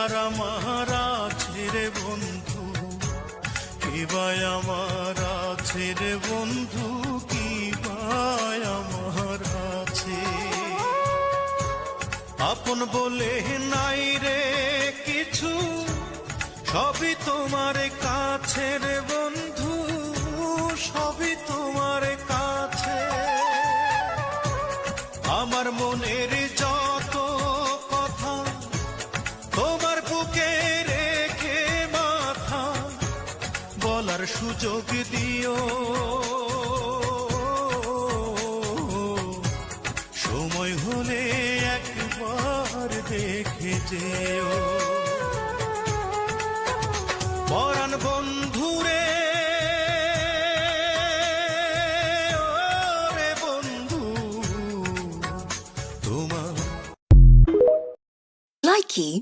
আর আমার আছে রে বন্ধু, কি ভাই আমার আছে রে বন্ধু, কি ভাই আমার আছে। আপন বলে নাই রে কিছু, সবই তোমার কাছে রে বন্ধু, সবই তোমার কাছে। আমার মনের যত কথা তোমার বুকে রেখে মাথা, বলার সুযোগ দিও, সময় হলে একবার দেখে যেও। পরাণ বন্ধুরে, ওরে বন্ধু তোমার Likey